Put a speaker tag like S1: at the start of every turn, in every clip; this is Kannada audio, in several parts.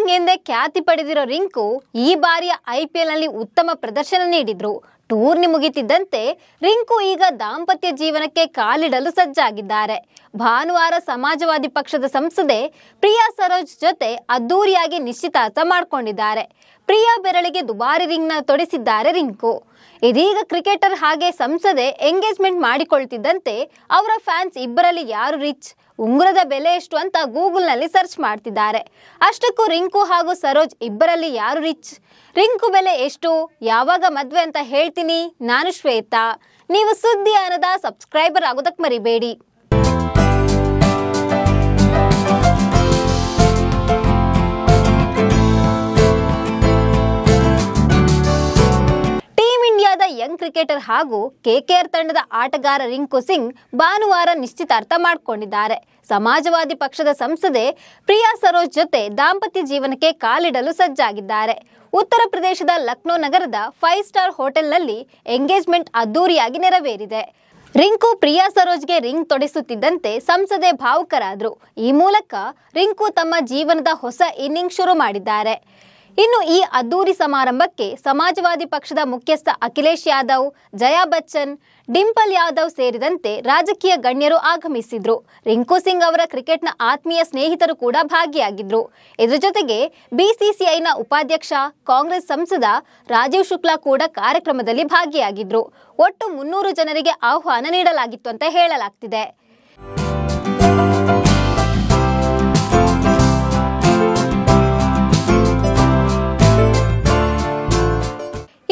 S1: ಕಿಂಗ್ ಎಂದೇ ಖ್ಯಾತಿ ಪಡೆದಿರೋ ರಿಂಕು ಈ ಬಾರಿಯ IPL ನಲ್ಲಿ ಉತ್ತಮ ಪ್ರದರ್ಶನ ನೀಡಿದ್ರು. ಟೂರ್ನಿ ಮುಗಿತಿದ್ದಂತೆ ರಿಂಕು ಈಗ ದಾಂಪತ್ಯ ಜೀವನಕ್ಕೆ ಕಾಲಿಡಲು ಸಜ್ಜಾಗಿದ್ದಾರೆ. ಭಾನುವಾರ ಸಮಾಜವಾದಿ ಪಕ್ಷದ ಸಂಸದೆ ಪ್ರಿಯಾ ಸರೋಜ್ ಜೊತೆ ಅದ್ದೂರಿಯಾಗಿ ನಿಶ್ಚಿತಾರ್ಥ ಮಾಡಿಕೊಂಡಿದ್ದಾರೆ. ಪ್ರಿಯಾ ಬೆರಳಿಗೆ ದುಬಾರಿ ರಿಂಗ್ನ ತೊಡಿಸಿದ್ದಾರೆ ರಿಂಕು. ಇದೀಗ ಕ್ರಿಕೆಟರ್ ಹಾಗೆ ಸಂಸದೆ ಎಂಗೇಜ್ಮೆಂಟ್ ಮಾಡಿಕೊಳ್ತಿದ್ದಂತೆ ಅವರ ಫ್ಯಾನ್ಸ್ ಇಬ್ಬರಲ್ಲಿ ಯಾರು ರಿಚ್, ಉಂಗುರದ ಬೆಲೆ ಎಷ್ಟು ಅಂತ ಗೂಗಲ್ನಲ್ಲಿ ಸರ್ಚ್ ಮಾಡ್ತಿದ್ದಾರೆ. ಅಷ್ಟಕ್ಕೂ ರಿಂಕು ಹಾಗೂ ಸರೋಜ್ ಇಬ್ಬರಲ್ಲಿ ಯಾರು ರಿಚ್, ರಿಂಕು ಬೆಲೆ ಎಷ್ಟು, ಯಾವಾಗ ಮದ್ವೆ ಅಂತ ಹೇಳ್ತೀನಿ. ನಾನು ಶ್ವೇತಾ. ನೀವು ಸುದ್ದಿ ಅನ್ನದ ಸಬ್ಸ್ಕ್ರೈಬರ್ ಆಗೋದಕ್ಕೆ ಮರಿಬೇಡಿ. ಯಂಗ್ ಕ್ರಿಕೆಟರ್ ಹಾಗೂ KKR ತಂಡದ ಆಟಗಾರ ರಿಂಕು ಸಿಂಗ್ ಭಾನುವಾರ ನಿಶ್ಚಿತಾರ್ಥ ಮಾಡಿಕೊಂಡಿದ್ದಾರೆ. ಸಮಾಜವಾದಿ ಪಕ್ಷದ ಸಂಸದೆ ಪ್ರಿಯಾ ಸರೋಜ್ ಜೊತೆ ದಾಂಪತ್ಯ ಜೀವನಕ್ಕೆ ಕಾಲಿಡಲು ಸಜ್ಜಾಗಿದ್ದಾರೆ. ಉತ್ತರ ಪ್ರದೇಶದ ಲಕ್ನೋ ನಗರದ 5 ಸ್ಟಾರ್ ಹೋಟೆಲ್ನಲ್ಲಿ ಎಂಗೇಜ್ಮೆಂಟ್ ಅದ್ದೂರಿಯಾಗಿ ನೆರವೇರಿದೆ. ರಿಂಕು ಪ್ರಿಯಾ ಸರೋಜ್ಗೆ ರಿಂಗ್ ತೊಡಿಸುತ್ತಿದ್ದಂತೆ ಸಂಸದೆ ಭಾವುಕರಾದ್ರು. ಈ ಮೂಲಕ ರಿಂಕು ತಮ್ಮ ಜೀವನದ ಹೊಸ ಇನ್ನಿಂಗ್ ಶುರು ಮಾಡಿದ್ದಾರೆ. ಇನ್ನು ಈ ಅದ್ದೂರಿ ಸಮಾರಂಭಕ್ಕೆ ಸಮಾಜವಾದಿ ಪಕ್ಷದ ಮುಖ್ಯಸ್ಥ ಅಖಿಲೇಶ್ ಯಾದವ್, ಜಯಾ ಬಚ್ಚನ್, ಡಿಂಪಲ್ ಯಾದವ್ ಸೇರಿದಂತೆ ರಾಜಕೀಯ ಗಣ್ಯರು ಆಗಮಿಸಿದ್ರು. ರಿಂಕು ಸಿಂಗ್ ಅವರ ಕ್ರಿಕೆಟ್ನ ಆತ್ಮೀಯ ಸ್ನೇಹಿತರು ಕೂಡ ಭಾಗಿಯಾಗಿದ್ರು. ಇದರ ಜೊತೆಗೆ BCCIನ ಉಪಾಧ್ಯಕ್ಷ, ಕಾಂಗ್ರೆಸ್ ಸಂಸದ ರಾಜೀವ್ ಶುಕ್ಲಾ ಕೂಡ ಕಾರ್ಯಕ್ರಮದಲ್ಲಿ ಭಾಗಿಯಾಗಿದ್ರು. ಒಟ್ಟು 300 ಜನರಿಗೆ ಆಹ್ವಾನ ನೀಡಲಾಗಿತ್ತು ಅಂತ ಹೇಳಲಾಗ್ತಿದೆ.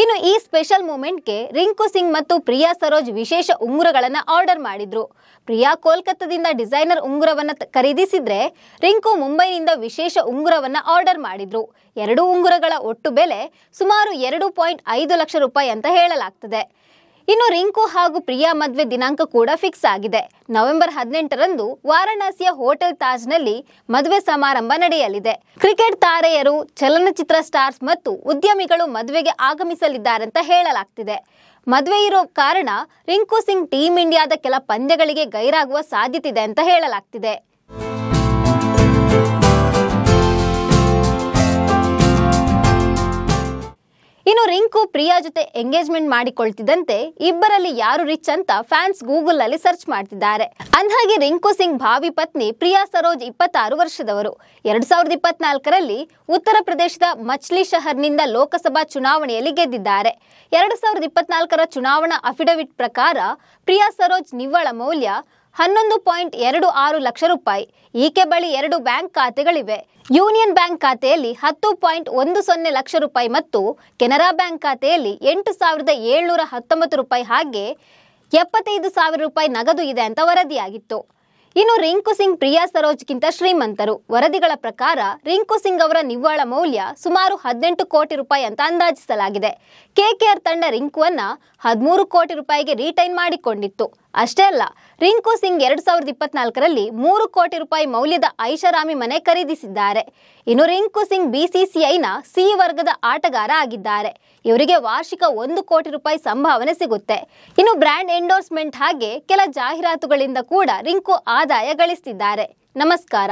S1: ಇನ್ನು ಈ ಸ್ಪೆಷಲ್ ಮೂಮೆಂಟ್ಗೆ ರಿಂಕು ಸಿಂಗ್ ಮತ್ತು ಪ್ರಿಯಾ ಸರೋಜ್ ವಿಶೇಷ ಉಂಗುರಗಳನ್ನು ಆರ್ಡರ್ ಮಾಡಿದ್ರು. ಪ್ರಿಯಾ ಕೋಲ್ಕತ್ತಾದಿಂದ ಡಿಸೈನರ್ ಉಂಗುರವನ್ನು ಖರೀದಿಸಿದ್ರೆ, ರಿಂಕು ಮುಂಬೈನಿಂದ ವಿಶೇಷ ಉಂಗುರವನ್ನು ಆರ್ಡರ್ ಮಾಡಿದ್ರು. ಎರಡೂ ಉಂಗುರಗಳ ಒಟ್ಟು ಬೆಲೆ ಸುಮಾರು 2.5 ಲಕ್ಷ ರೂಪಾಯಿ ಅಂತ ಹೇಳಲಾಗ್ತದೆ. ಇನ್ನು ರಿಂಕು ಹಾಗೂ ಪ್ರಿಯಾ ಮದ್ವೆ ದಿನಾಂಕ ಕೂಡ ಫಿಕ್ಸ್ ಆಗಿದೆ. ನವೆಂಬರ್ 18ರಂದು ವಾರಾಣಸಿಯ ಹೋಟೆಲ್ ತಾಜ್ನಲ್ಲಿ ಮದುವೆ ಸಮಾರಂಭ ನಡೆಯಲಿದೆ. ಕ್ರಿಕೆಟ್ ತಾರೆಯರು, ಚಲನಚಿತ್ರ ಸ್ಟಾರ್ಸ್ ಮತ್ತು ಉದ್ಯಮಿಗಳು ಮದುವೆಗೆ ಆಗಮಿಸಲಿದ್ದಾರಂತ ಹೇಳಲಾಗ್ತಿದೆ. ಮದುವೆ ಇರೋ ಕಾರಣ ರಿಂಕು ಸಿಂಗ್ ಟೀಮ್ ಇಂಡಿಯಾದ ಕೆಲ ಪಂದ್ಯಗಳಿಗೆ ಗೈರಾಗುವ ಸಾಧ್ಯತೆ ಇದೆ ಅಂತ ಹೇಳಲಾಗ್ತಿದೆ. ಇನ್ನು ರಿಂಕು ಪ್ರಿಯಾ ಜೊತೆ ಎಂಗೇಜ್ಮೆಂಟ್ ಮಾಡಿಕೊಳ್ತಿದ್ದಂತೆ ಇಬ್ಬರಲ್ಲಿ ಯಾರು ರಿಚ್ ಅಂತ ಫ್ಯಾನ್ಸ್ ಗೂಗಲ್ ನಲ್ಲಿ ಸರ್ಚ್ ಮಾಡ್ತಿದ್ದಾರೆ. ಅಂದ್ಹಾಗೆ ರಿಂಕು ಸಿಂಗ್ ಭಾವಿ ಪತ್ನಿ ಪ್ರಿಯಾ ಸರೋಜ್ 26 ವರ್ಷದವರು. 2024ರಲ್ಲಿ ಉತ್ತರ ಪ್ರದೇಶದ ಮಚ್ಲಿ ಶಹರ್ನಿಂದ ಲೋಕಸಭಾ ಚುನಾವಣೆಯಲ್ಲಿ ಗೆದ್ದಿದ್ದಾರೆ. 2024ರ ಚುನಾವಣಾ ಅಫಿಡವಿಟ್ ಪ್ರಕಾರ ಪ್ರಿಯಾ ಸರೋಜ್ ನಿವ್ವಳ ಮೌಲ್ಯ 11.26 ಲಕ್ಷ ರೂಪಾಯಿ. ಈಕೆ ಬಳಿ 2 ಬ್ಯಾಂಕ್ ಖಾತೆಗಳಿವೆ. ಯೂನಿಯನ್ ಬ್ಯಾಂಕ್ ಖಾತೆಯಲ್ಲಿ 10.10 ಲಕ್ಷ ರೂಪಾಯಿ ಮತ್ತು ಕೆನರಾ ಬ್ಯಾಂಕ್ ಖಾತೆಯಲ್ಲಿ 8,719 ರೂಪಾಯಿ, ಹಾಗೆ 75,000 ರೂಪಾಯಿ ನಗದು ಇದೆ ಅಂತ ವರದಿಯಾಗಿತ್ತು. ಇನ್ನು ರಿಂಕು ಸಿಂಗ್ ಪ್ರಿಯಾ ಸರೋಜ್ಗಿಂತ ಶ್ರೀಮಂತರು. ವರದಿಗಳ ಪ್ರಕಾರ ರಿಂಕು ಸಿಂಗ್ ಅವರ ನಿವ್ವಳ ಮೌಲ್ಯ ಸುಮಾರು 18 ಕೋಟಿ ರೂಪಾಯಿ ಅಂತ ಅಂದಾಜಿಸಲಾಗಿದೆ. KKR ತಂಡ ರಿಂಕುವನ್ನ 13 ಕೋಟಿ ರೂಪಾಯಿಗೆ ರೀಟೈನ್ ಮಾಡಿಕೊಂಡಿತ್ತು. ಅಷ್ಟೇ ಅಲ್ಲ, ರಿಂಕು ಸಿಂಗ್ 2024ರಲ್ಲಿ 3 ಕೋಟಿ ರೂಪಾಯಿ ಮೌಲ್ಯದ ಐಷಾರಾಮಿ ಮನೆ ಖರೀದಿಸಿದ್ದಾರೆ. ಇನ್ನು ರಿಂಕು ಸಿಂಗ್ BCCIನ C ವರ್ಗದ ಆಟಗಾರ ಆಗಿದ್ದಾರೆ. ಇವರಿಗೆ ವಾರ್ಷಿಕ 1 ಕೋಟಿ ರೂಪಾಯಿ ಸಂಭಾವನೆ ಸಿಗುತ್ತೆ. ಇನ್ನು ಬ್ರ್ಯಾಂಡ್ ಎಂಡೋರ್ಸ್ಮೆಂಟ್ ಹಾಗೆ ಕೆಲ ಜಾಹೀರಾತುಗಳಿಂದ ಕೂಡ ರಿಂಕು ಆದಾಯ ಗಳಿಸ್ತಿದ್ದಾರೆ. ನಮಸ್ಕಾರ.